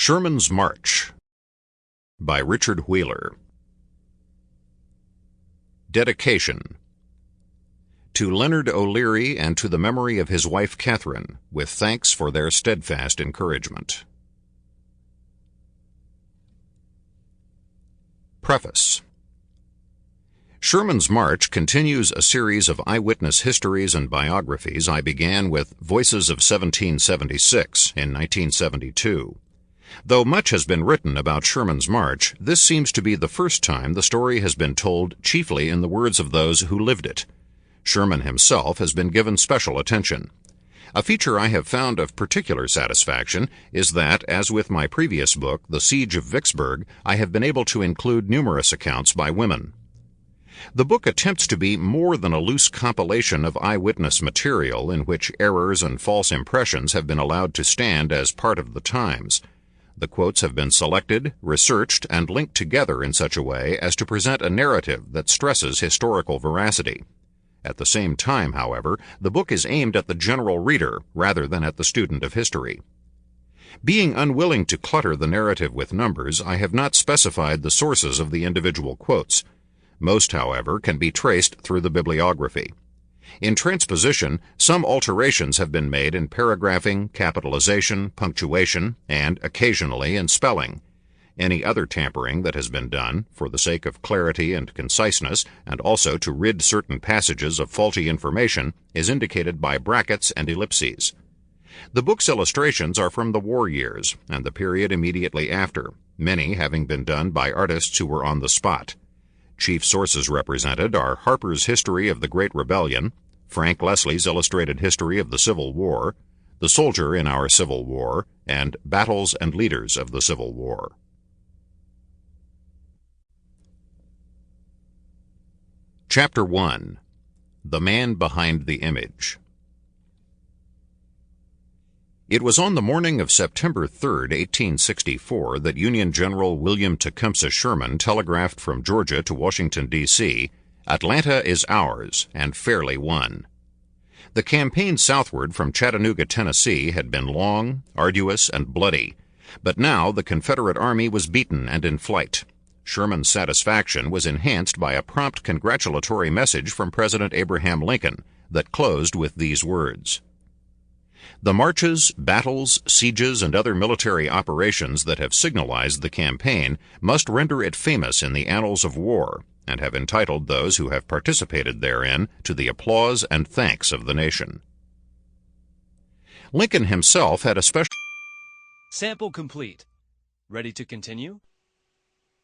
Sherman's March by Richard Wheeler. Dedication. To Leonard O'Leary and to the memory of his wife Catherine, with thanks for their steadfast encouragement. Preface. Sherman's March continues a series of eyewitness histories and biographies I began with Voices of 1776 in 1972. Though much has been written about Sherman's March, this seems to be the first time the story has been told chiefly in the words of those who lived it. Sherman himself has been given special attention. A feature I have found of particular satisfaction is that, as with my previous book, The Siege of Vicksburg, I have been able to include numerous accounts by women. The book attempts to be more than a loose compilation of eyewitness material in which errors and false impressions have been allowed to stand as part of the times. The quotes have been selected, researched, and linked together in such a way as to present a narrative that stresses historical veracity. At the same time, however, the book is aimed at the general reader rather than at the student of history. Being unwilling to clutter the narrative with numbers, I have not specified the sources of the individual quotes. Most, however, can be traced through the bibliography. In transposition, some alterations have been made in paragraphing, capitalization, punctuation, and occasionally in spelling. Any other tampering that has been done, for the sake of clarity and conciseness, and also to rid certain passages of faulty information, is indicated by brackets and ellipses. The book's illustrations are from the war years and the period immediately after, many having been done by artists who were on the spot. Chief sources represented are Harper's History of the Great Rebellion, Frank Leslie's Illustrated History of the Civil War, The Soldier in Our Civil War, and Battles and Leaders of the Civil War. Chapter 1. The Man Behind the Image. It was on the morning of September 3, 1864, that Union General William Tecumseh Sherman telegraphed from Georgia to Washington, D.C., "Atlanta is ours, and fairly won." The campaign southward from Chattanooga, Tennessee, had been long, arduous, and bloody, but now the Confederate Army was beaten and in flight. Sherman's satisfaction was enhanced by a prompt congratulatory message from President Abraham Lincoln that closed with these words: "The marches, battles, sieges, and other military operations that have signalized the campaign must render it famous in the annals of war, and have entitled those who have participated therein to the applause and thanks of the nation." Lincoln himself had a special... Sample complete. Ready to continue?